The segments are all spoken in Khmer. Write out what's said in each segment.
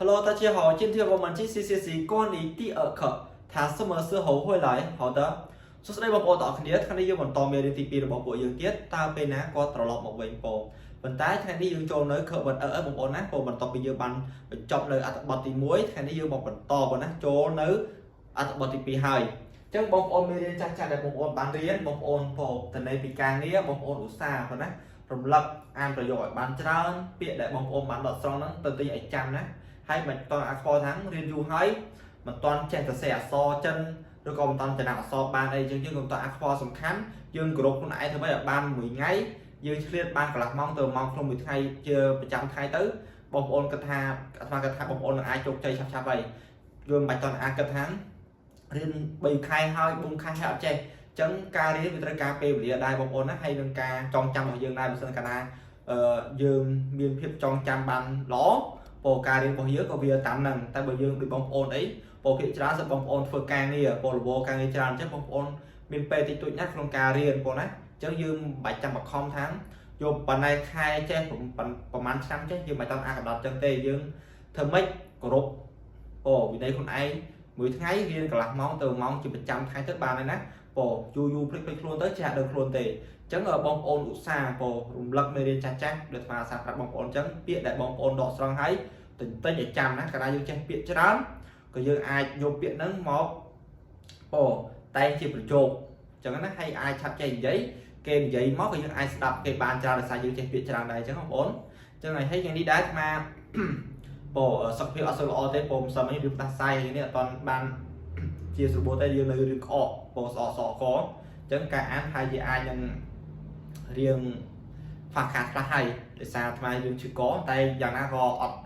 Hello，大家好，今天我们继续学习关于第二课，它什么时候会来？好的，说đâyបងប្អូនទាំងអស់គ្នាថ្ងៃនេះយើងបន្តមេរៀនទី2របស់ពួកយើងទៀតតើពេលណាគាត់ត្រឡប់មកវិញបងប៉ុន្តែថ្ងៃនេះយើងចូលនៅខបិតអឺបងប្អូនណាបងបន្ទាប់ពីយើងបានបញ្ចប់នៅអត្ថបទទី1ថ្ងៃនេះយើងមកបន្តបងណាចូលនៅអត្ថបទទី2ហើយអញ្ចឹងបងប្អូនមេរៀនចាស់ៗដែលបងប្អូនបានរៀនបងប្អូនបងតនេពីការងារបងប្អូនឧស្សាហ៍បងណារំលឹកអានប្រយោគឲ្យបានច្រើនពាក្យដែលបងប្អូនបានដកស្រង់ហ្នឹងទៅទីឲ្យចាំណាហើយមិនតន់អាខ្វល់ថារៀនយូរហើយមិនតន់ចេះសរសេរអក្សរចិនឬក៏មិនតន់ចំណាក់អក្សរបានអីចឹងយើងក៏តន់អាខ្វល់សំខាន់យើងគោរពខ្លួនឯងធ្វើឲ្យបានមួយថ្ងៃយើងឆ្លៀតបានកន្លះម៉ោងទៅម៉ោងក្នុងមួយថ្ងៃជាប្រចាំថ្ងៃទៅបងប្អូនគិតថាអាត្មាគិតថាបងប្អូននឹងអាចជោគជ័យឆាប់ៗហើយយើងមិនបាច់តន់អាគិតថារៀន3ខែហើយ4ខែហើយអត់ចេះចឹងការរៀនវាត្រូវការពេលវេលាដែរបងប្អូនណាហើយនឹងការចងចាំរបស់យើងដែរបើមិនកាលណាយើងមានភាពចងចាំបានល្អពោលការរៀនរបស់យើងក៏វាតាមហ្នឹងតែបើយើងដូចបងប្អូនអីពោលភាគច្រើនសិស្សបងប្អូនធ្វើការងារពោលរវល់ការងារច្រើនអញ្ចឹងបងប្អូនមានពេលតិចតួចណាស់ក្នុងការរៀនបងណាអញ្ចឹងយើងមិនបាច់ចាំបខំថាយកប៉ុណ្ណេះខែចេះប្រហែលឆ្នាំចេះយើងមិនต้องអាកំណត់អញ្ចឹងទេយើងធ្វើម៉េចគោរពវិន័យខ្លួនឯងមួយថ្ងៃរៀនកន្លះម៉ោងទៅម៉ោងជាប្រចាំថ្ងៃទៅបានហើយណាយូរភ្លេចខ្លួនទៅចេះដឹងខ្លួនទេអញ្ចឹងបងប្អូនឧស្សាហ៍រំលឹកមេរៀនចាស់ៗដែលស្មារតីប្រាប់បងប្អូនអញ្ចឹងពាក្យដែលបងប្អូនដកស្រង់ឲ្យទិញឲ្យចាំណាកាលណាយើងចេះពាក្យច្រើនក៏យើងអាចយកពាក្យហ្នឹងមកតែងជាប្រជោគអញ្ចឹងណាហើយអាចឆាប់ចេះនិយាយគេនិយាយមកក៏យើងអាចស្ដាប់គេបានច្រើនដោយសារយើងចេះពាក្យច្រើនដែរអញ្ចឹងបងប្អូនអញ្ចឹងហើយយ៉ាងនេះដែរអាត្មាសុខភាពអត់សូវល្អទេមិនសមនេះរឿងផ្ដាសាយនេះអត់បានជាស្រួលទេយើងនៅរឿងក្អកស្អកកអញ្ចឹងការអានហើយជាអាចនឹងរៀងខ្វះខាតខ្លះហើយដោយសារអាត្មាយើងឈឺកតែយ៉ាងណាក៏អត់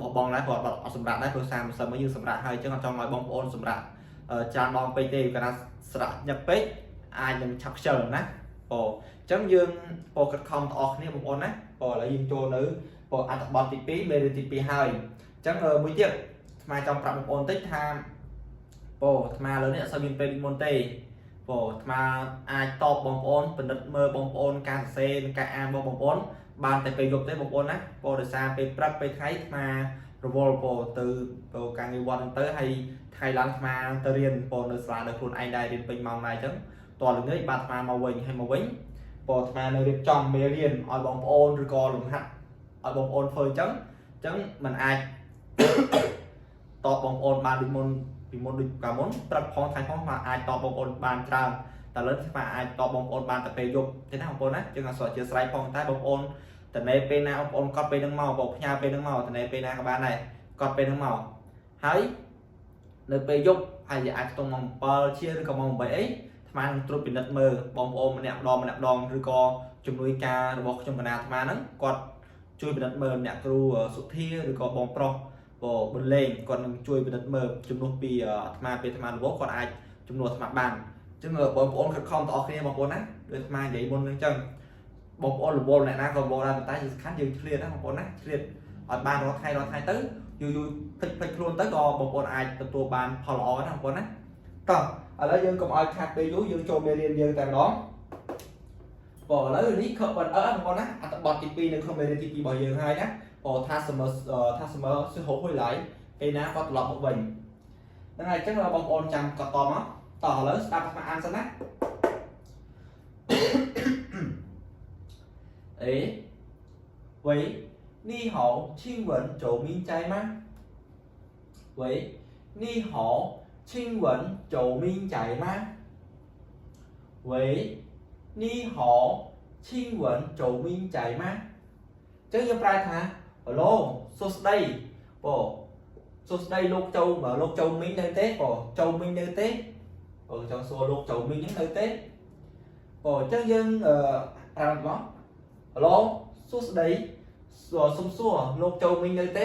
បបងដែរក៏អត់សម្រាប់ដែរព្រោះសារមិនសឹមយើងសម្រាប់ហើយអញ្ចឹងអត់ចង់ឲ្យបងប្អូនសម្រាប់ច្រើនដងពេកទេកាលណាស្រៈញឹកពេកអាចនឹងឆាប់ខ្ជិលណាអញ្ចឹងយើងខិតខំទាំងអស់គ្នាបងប្អូនណាឥឡូវយើងចូលនៅអត្ថបទទី2មេរៀនទី2ហើយអញ្ចឹងមួយទៀតអាត្មាចង់ប្រាប់បងប្អូនតិចថាអាត្មាឥឡូវនេះអត់សូវមានពេលមុនទេអាត្មាអាចតបបងប្អូនពិនិត្យមើលបងប្អូនការសរសេរនិងការអានបងប្អូនបានតែពេលយប់ទេបងប្អូនណាដោយសារពេលព្រឹកពេលថ្ងៃអាត្មារវល់ទៅការងារវត្តហ្នឹងទៅហើយថ្ងៃឡើងអាត្មាទៅរៀននៅសាលានៅខ្លួនឯងដែររៀនពេញម៉ោងដែរអញ្ចឹងតរល្ងាចបានអាត្មាមកវិញហើយមកវិញអាត្មានៅរៀបចំមេរៀនឲ្យបងប្អូនឬក៏លំហាត់ឲ្យបងប្អូនធ្វើអញ្ចឹងมันអាចតបបងប្អូនបានដូចមុនពីមុនដូចកាលមុនព្រឹកផងថ្ងៃផងមកអាចតបបងប្អូនបានច្រើនតែឥឡូវស្មាអាចតបបងប្អូនបានតែពេលយប់ទេណាបងប្អូនណាជាងអសរជាស្រ័យផងតែបងប្អូនតនេពេលណាបងប្អូនកត់ពេលហ្នឹងមកផ្ញើពេលហ្នឹងមកតនេពេលណាក៏បានដែរកត់ពេលហ្នឹងមកហើយនៅពេលយប់ហើយអាចខ្ទង់ម៉ោង7ជាឬក៏ម៉ោង8អីអាត្មានឹងត្រួតពិនិត្យមើលបងប្អូនម្នាក់ម្ដងឬក៏ជំនួយការរបស់ខ្ញុំកណាអាត្មាហ្នឹងគាត់ជួយពិនិត្យមើលអ្នកគ្រូសុធាឬក៏បងប្រុសបន្លេងគាត់នឹងជួយពិនិត្យមើលជំនួសពីអាត្មាពេលអាត្មារវល់គាត់អាចជំនួសអាត្មាបានអញ្ចឹងបងប្អូនខិតខំទាំងអស់គ្នាបងប្អូនណាដូចអាត្មានិយាយមុនអញ្ចឹងបងប្អូនរវល់អ្នកណាក៏រវល់ដែរប៉ុន្តែជាសំខាន់យើងឆ្លៀតណាបងប្អូនណាឆ្លៀតឲ្យបានរាល់ថ្ងៃទៅយូរភ្លេចខ្លួនទៅក៏បងប្អូនអាចទទួលបានផលល្អណាបងប្អូនណាតោះឥឡូវយើងកុំឲ្យខាតពេលយូរយើងចូលមេរៀនយើងតែម្ដងឥឡូវនេះខបបងប្អូនណាអត្ថបទទី2នៅក្នុងមេរៀនទី2របស់យើងហើយណាថាសមើសិហូហុយឡៃពេលណាគាត់ត្រឡប់មកវិញហ្នឹងហើយអញ្ចឹងបងប្អូនចាំកត់តមកតោះឥឡូវស្ដាប់អាអានសិនណាអេ喂你好请问周明在吗喂你好请问周明在吗喂你好请问周明在吗អញ្ចឹងយើងប្រែថា Hello សួស្ដីសួស្ដីលោកជូមីងនៅទេជូមីងនៅទេចង់សួរលោកជូមីងនៅទេអញ្ចឹងយើងប្រាប់មក Hello សួស្ដីសុំសួរលោកជូមីងនៅទេ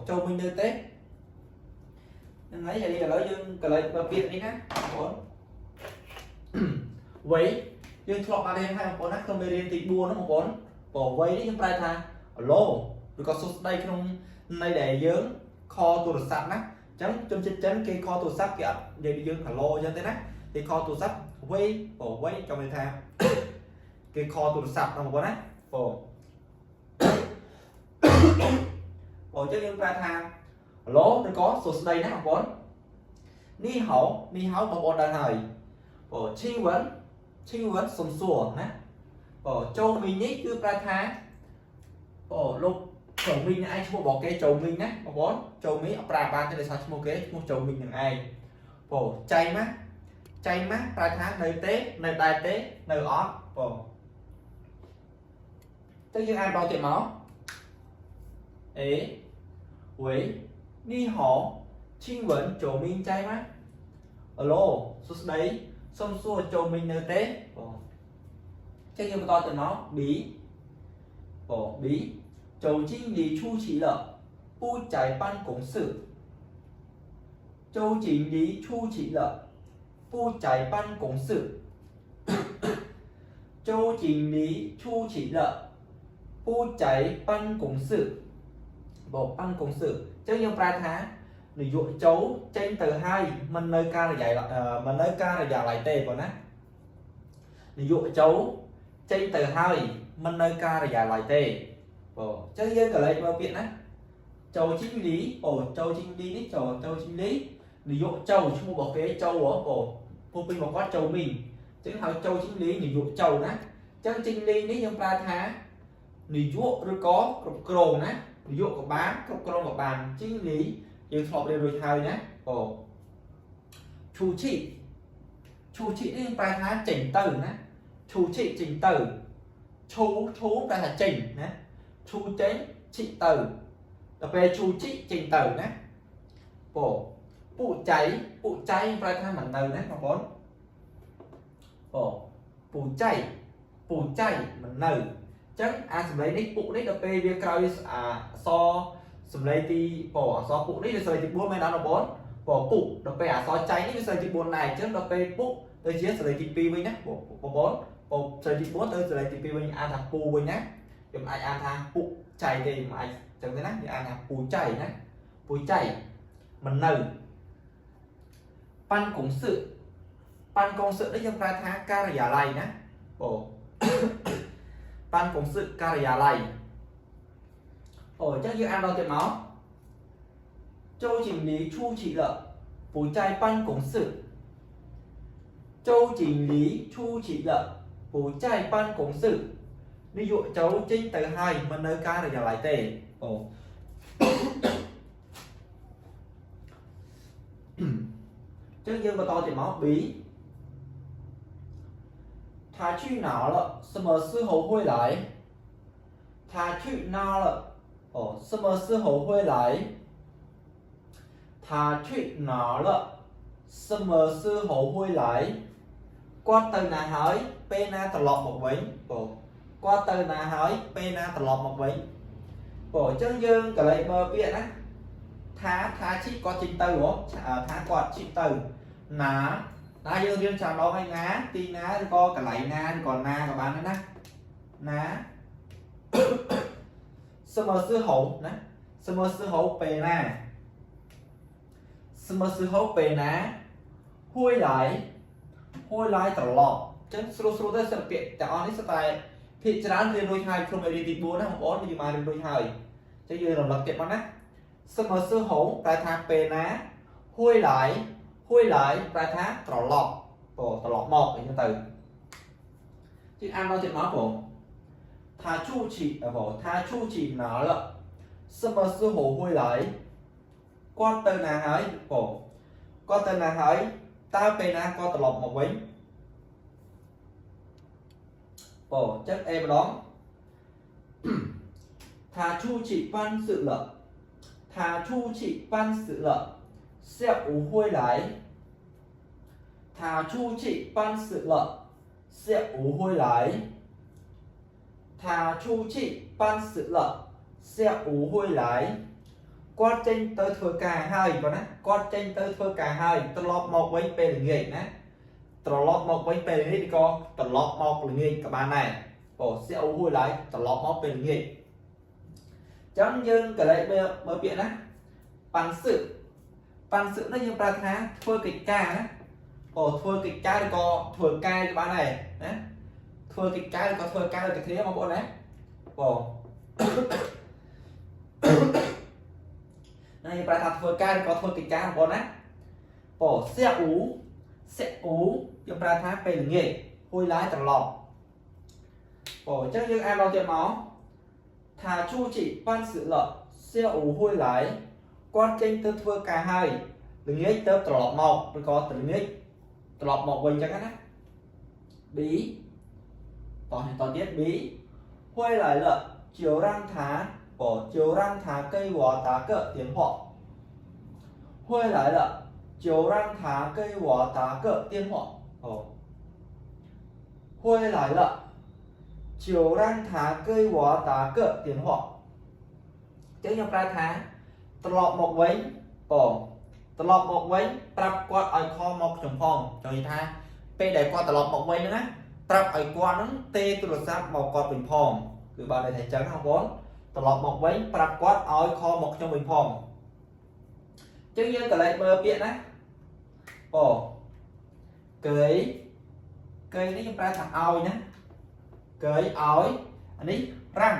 ជូមីងនៅទេហ្នឹងហើយឥឡូវយើងកន្លែងពាក្យនេះណាបងប្អូនវ័យយើងធ្លាប់បានរៀនហើយបងប្អូនណាក្នុងមេរៀនទី4ហ្នឹងបងប្អូនវ័យនេះយើងប្រែថា Hello ឬក៏សួស្ដីក្នុងន័យដែលយើងខលទូរស័ព្ទណាអញ្ចឹងជនជាតិចិនគេខលទូរស័ព្ទគេអត់និយាយយើង Hello អញ្ចឹងទេណាគេខលទូរស័ព្ទវ័យចង់និយាយថាគេខលទូរស័ព្ទបងប្អូនណាអញ្ចឹងយើងប្រែថា lố nó có số đây nè học bốn ni hảo bọc ôn đang hỏi bộ chi vấn sùng sủa nè bộ châu mình nhích cứ ra thá bộ lúc châu mình ai mua bỏ cái châu mình nè học bốn châu mình ra ba cái này sao mua cái mua châu mình là ai bộ chay mắt ra thá nơi tế nơi đại tế nơi ót bộ tất nhiên ai bao tiền máu ế quế ni hảo chi vấn châu mình chay mắt alo số đấy xong xua châu mình nơi tế chắc như to từ nó bí châu chính lý chu chỉ lợ bu trái ban công sự châu chính lý chu chỉ lợ bu trái ban công sự châu chính lý chu chỉ lợ bu trái ban công sự bộ ban công sự chắc như ba tháng ví dụ châu trên từ 2 mình nơi ca là dạy mình nơi ca là dạy lại tề của nó ví dụ châu trên từ 2 mình nơi ca là dạy lại tề chắc như cái này bao biện á châu chính lý châu chính lý đấy châu chính lý ví dụ châu chúng một cái châu của phụ pin một con châu mình chứ hỏi châu chính lý ví dụ châu đó chắc chính lý đấy trong 3 tháng ví dụ rồi có cồn á ví dụ có bán có cồn của bàn chính lý yêu thọ đều rồi thay nhé chú trị nên bài tháng chỉnh từ nè chú trị chỉnh từ chú bài là chỉnh nè chú chế trị từ về chú trị chỉnh từ nè vụ cháy bài tháng bằng từ nè học bốn vụ cháy bằng từ chắc sầm lấy nick vụ đấy là về việc coi so sầm lấy thì so vụ đấy là sợi thì buôn mấy đó là bốn vụ đập về so cháy những sợi thì buôn này trước đập về vụ tôi chia sợi thì pi với nhé bốn sợi thì buôn tôi sợi thì pi với ăn thằng pu với nhé dùng ai ăn thằng vụ cháy thì mà ai chẳng thế nào thì ăn thằng pu cháy nhé pu cháy mình nở ban công sự đấy trong ra tháng ca là giả này nhé ban công sự ca là giả này chắc như ăn đâu tiền máu châu chỉnh lý chu chỉ lợ bố trai ban công sự châu chỉnh lý chu chỉ lợ bố trai ban công sự ví dụ cháu trên từ 2 mà nơi ca là giả lại tề chắc như mà to tiền máu bí他去哪了？什么时候会来？他去哪了？什么时候会来？他去哪了？什么时候会来？qua từ nào hỏi pena tập lọt một vĩnh qua từ nào hỏi pena tập lọt một vĩnh chân dương cái này mơ biết á thá chỉ có trình từ của thá quạt trình từ ná dương riêng chào đó hay ná tí ná có cả lại na còn na các bạn nữa nè ná sơ mơ sư hậu nè sơ mơ sư hậu pena sơ mơ sư hậu pena hôi lạiตลอดចឹងស្រួលទៅសិល្បៈទាំងអស់នេះស្តែភាគច្រើនរៀនរួចហើយក្នុងមេរៀនទី4ណាបងប្អូនយើងមករៀនរួចហើយចឹងយើងរំលឹកទៀតមកណាសឹមសឺហូប្រែថាពេលណាហួយlạiប្រែថាត្រឡប់ត្រឡប់មកអញ្ចឹងទៅជាអានដល់ទៀតមកបងថាchu chỉ nào了什么时候会来គាត់ទៅណាហើយបងគាត់ទៅណាហើយតើពេលណាក៏ត្រឡប់មកវិញchắc em đó thà chu chỉ ban sự lợ sẽ ủ hôi lại thà chu chỉ ban sự lợ sẽ ủ hôi lại thà chu chỉ ban sự lợ sẽ ủ hôi lại quát tranh tới thưa cả hai và nè quát tranh tới thưa cả hai tôi lọt một với bề nghề nè tôi lọt một với bề nghề co tôi lọt một là nghề các bạn này sẽ ủ hôi lại tôi lọt một bề nghề chẳng nhưng cái này mới biết á bản sự nó như ba tháng thưa kịch ca nè thưa kịch ca thì có thưa ca các bạn này nè thưa kịch ca thì có thưa ca được cái thế mà bọn đấy này bài thật thôi ca có thôi kịch cá một con á bỏ xe ú cho bài thác về nghề hôi lái tầng lọt bỏ chắc những em đo tiền máu thà chu chỉ ban sự lợi xe ú hôi lái quan kênh tơ thưa cả hai đừng nghĩ tơ tờ lọt mọc mới có từ nghĩ tờ lọt mọc bình chắc á bí tỏ tiết bí hôi lái lợi chiều răng thá bỏ chiều răng thá cây quả tá cỡ tiền họ hôi lái lợi chiều răng thá cây quả tá cỡ tiền họ hôi lái lợi chiều răng thá cây quả tá cỡ tiền họ chứ trong ra tháตลอดមកវិញបងត្រឡប់មកវិញប្រាប់គាត់ឲ្យខលមកខ្ញុំផងចង់និយាយថាពេលដែលគាត់ត្រឡប់មកវិញហ្នឹងណាប្រាប់ឲ្យគាត់ហ្នឹងទេទូរស័ព្ទមកគាត់វិញផងគឺបើន័យថាអញ្ចឹងបងប្អូនត្រឡប់មកវិញប្រាប់គាត់ឲ្យខលមកខ្ញុំវិញផងអញ្ចឹងយើងក៏លេខមើលពាក្យណាបងកើយនេះខ្ញុំប្រើថាឲ្យណាកើយឲ្យអានេះរាំង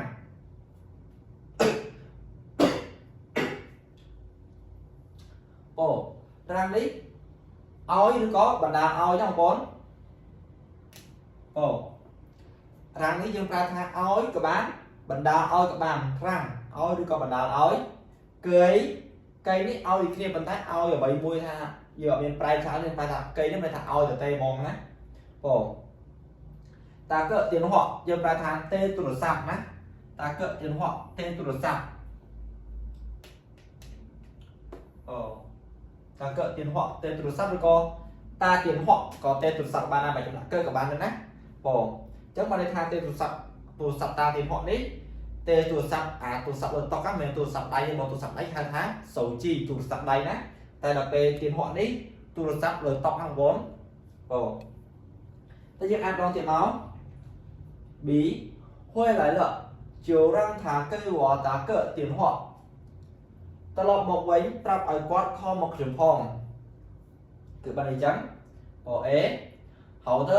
រាំងនេះឲ្យឬក៏បណ្ដាលឲ្យចឹងបងប្អូនរាំងនេះយើងប្រើថាឲ្យក៏បានបណ្ដាលឲ្យក៏បានរាំងឲ្យឬក៏បណ្ដាលឲ្យកើយកៃនេះឲ្យគ្នាប៉ុន្តែឲ្យអ្វីមួយថាយើងអត់មានប្រែច្រើនយើងប្រើថាកៃនេះមិនថាឲ្យទៅទេហ្មងណាបងតាកើtiền họយើងប្រើថាទេទូរស័ព្ទណាតាកើtiền họទេទូរស័ព្ទta cỡ tiền họ tênទូរស័ព្ទឬក៏តាtiền họ ក៏tênទូរស័ព្ទបានដែរបើចំណាក់កើក៏បានដែរណាបងអញ្ចឹងបានន័យថាtênទូរស័ព្ទតាtiền họ នេះtênទូរស័ព្ទទូរស័ព្ទលើតុកហ្នឹងមិនមែនទូរស័ព្ទដៃទេបងទូរស័ព្ទដៃហៅថា Soji ទូរស័ព្ទដៃណាតែដល់ពេលtiền họ នេះទូរស័ព្ទលើតុកហ្នឹងបងតែយើងអាចដងទៀតមក B 会来了就让他给我打个电话ตลอดមកវិញប្រាប់ឲ្យគាត់ខលមកខ្ញុំផងគឺបានអញ្ចឹងអូអេ好的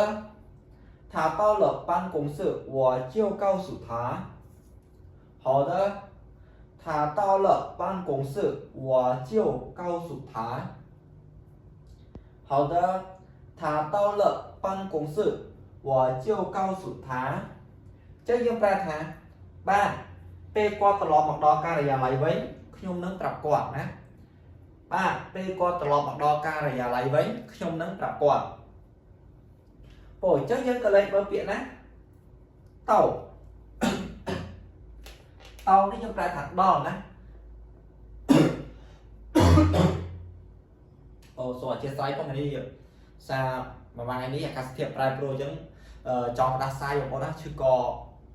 他到了办公室我就告诉他好的他到了办公室我就告诉他好的他到了办公室我就告诉他ចឹងយើងប្រាប់ថាបាទពេលគាត់ត្រឡប់មកដល់ការិយាល័យវិញខ្ញុំនឹងប្រាប់គាត់ណាបាទពេលគាត់ត្រឡប់មកដល់ការិយាល័យវិញខ្ញុំនឹងប្រាប់គាត់ព្រោះអញ្ចឹងយើងក៏លេខមើលពាក្យណាតោនេះយើងប្រើថាដល់ណាសូមអធិស្ឋានផងនេះសារមួយថ្ងៃនេះអាកាសធាតុប្រែប្រួលអញ្ចឹងចង់ផ្ដាសាយបងប្អូនណាឈឺក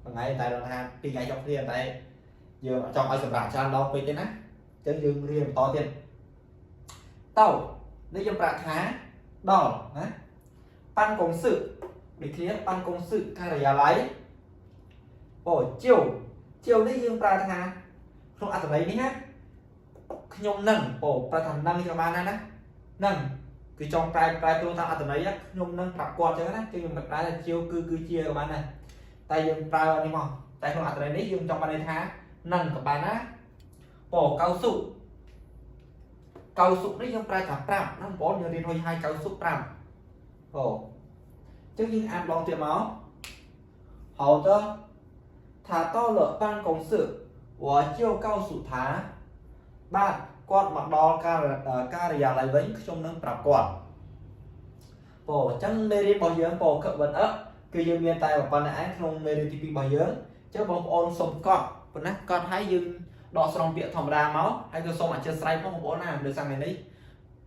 ថ្ងៃតែដល់ថាពីថ្ងៃចុងគ្នាតែយើងចង់ឲ្យសម្រាប់ច្រើនដល់ពេកទេណាអញ្ចឹងយើងរៀនបន្តទៀតតោនេះយើងប្រាក់ថាដល់ណាប៉ាន់កងសឹកដូចគ្នាប៉ាន់កងសឹកការិយាល័យជាវនេះយើងប្រើថាក្នុងអត្ថន័យនេះណាខ្ញុំនឹងប្រើថានឹងខ្ញុំបានណានឹងគឺចង់ប្រែប្រួលតាមអត្ថន័យខ្ញុំនឹងប្រាប់គាត់អញ្ចឹងណាគឺខ្ញុំមិនប្រើថាជាវគឺជាក៏បានដែរតែយើងប្រើនេះមកតែក្នុងអត្ថន័យនេះយើងចង់បានន័យថានឹងក៏បានណាកៅសុនេះយើងប្រើថាប្រាប់ណាបងប្អូនយើងរៀនរួចហើយកៅសុប្រាប់អញ្ចឹងយើងអានឡងទៀតមក好的他到了办公室我就告诉他បាទគាត់មកដល់ការិយាល័យវិញខ្ញុំនឹងប្រាប់គាត់អញ្ចឹងមេរៀនរបស់យើងខឹកវិនគឺយើងមានតែប៉ុណ្ណេះឯងក្នុងមេរៀនទី2របស់យើងអញ្ចឹងបងប្អូនសុំកត់ប៉ុណ្ណាកត់ឲ្យយើងដកស្រង់ពាក្យធម្មតាមកហើយក៏សូមអធិស្ឋានផងបងប្អូនណាដោយសារថ្ងៃនេះ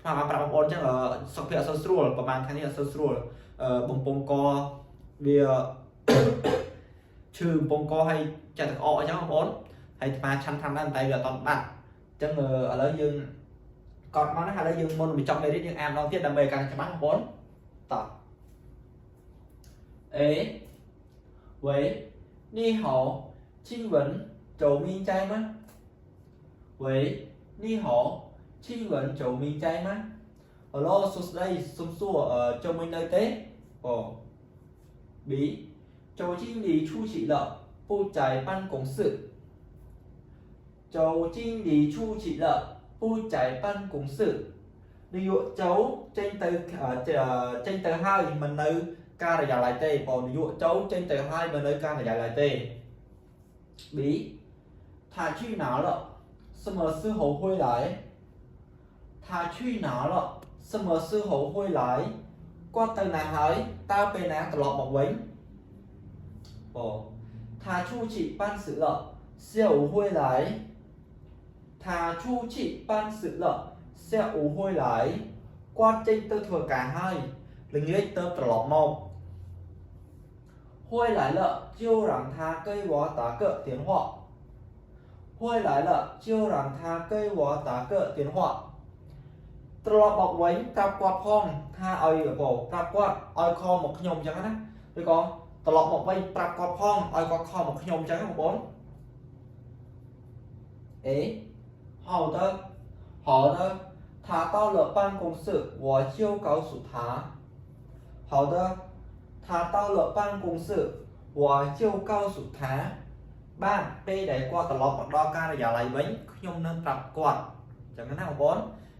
ថាប្រាប់បងប្អូនអញ្ចឹងសុខភាពអត់សូវស្រួលប្រហែលថ្ងៃនេះអត់សូវស្រួលបំពង់កវាឈឺបំពង់កហើយចាក់ទឹកអកអញ្ចឹងបងប្អូនហើយស្មាឆាន់ដែរតែវាអត់តបាត់អញ្ចឹងឥឡូវយើងកត់មកណាឥឡូវយើងមុនបញ្ចប់មេរៀនយើងអានម្ដងទៀតដើម្បីកាន់ច្បាស់បងប្អូនតោះ喂你好请问周明在吗喂你好请问周明在吗Hello សួស្ដីសូមសួរ周明នៅទេB周经理出席了不在办公室周经理出席了 vui chạy ban cùng sự ví dụ cháu trên từ hai mình nơi ca là giải lại tê còn ví dụ cháu trên từ hai mình nơi ca là giải lại tê bí thà truy nào lọ sơ mờ sư hậu huy lại thà truy nào lọ sơ mờ sư hậu huy lại qua từ này hỏi tao bên này lọt một vĩnh thà chu chỉ ban sự lọ siêu huy lại thà chu chỉ ban sự lọ siêu huy lại qua trên tư thừa cả hai linh lịch tơ lọt một huy lại lọ chiêu rằng tha cây võ tá cỡ tiến hóa huy lại lọ chiêu rằng tha cây võ tá cỡ tiến hóa ត្រឡប់មកវិញប្រាប់គាត់ផងថាឲ្យប្រាប់គាត់ឲ្យខលមកខ្ញុំអញ្ចឹងណាឬក៏ត្រឡប់មកវិញប្រាប់គាត់ផងឲ្យគាត់ខលមកខ្ញុំអញ្ចឹងបងប្អូនអេ好的好的他到了办公室我就告诉他好的他到了办公室我就告诉他បានពេលដែលគាត់ត្រឡប់មកដល់ការិយាល័យវិញខ្ញុំនឹងប្រាប់គាត់អញ្ចឹងណាបងប្អូន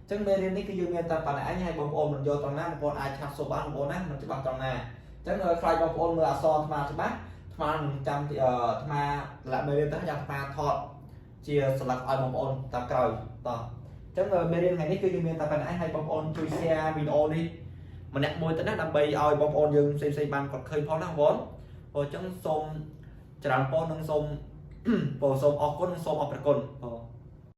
ចឹងមេរៀននេះគឺយើងមានតែប៉ុណ្ណេះឯងហើយបងប្អូនមិនយកត្រង់ណាបងប្អូនអាចឆាប់សូបានបងប្អូនណាមិនច្បាស់ត្រង់ណាចឹងខ្លាចបងប្អូនមើលអក្សរថ្មច្បាស់ថ្មនឹងចាំថ្មលាក់មេរៀនទៅចាំថ្មថតជាស្លាកឲ្យបងប្អូនតាមក្រោយតោះចឹងមេរៀនថ្ងៃនេះគឺយើងមានតែប៉ុណ្ណេះហើយបងប្អូនជួយ share វីដេអូនេះម្នាក់មួយទៅណាដើម្បីឲ្យបងប្អូនយើងផ្សេងៗបានគាត់ឃើញផងណាបងប្អូនអញ្ចឹងសូមច្រើនបងប្អូននឹងសូមអរគុណនិងសូមអរគុណ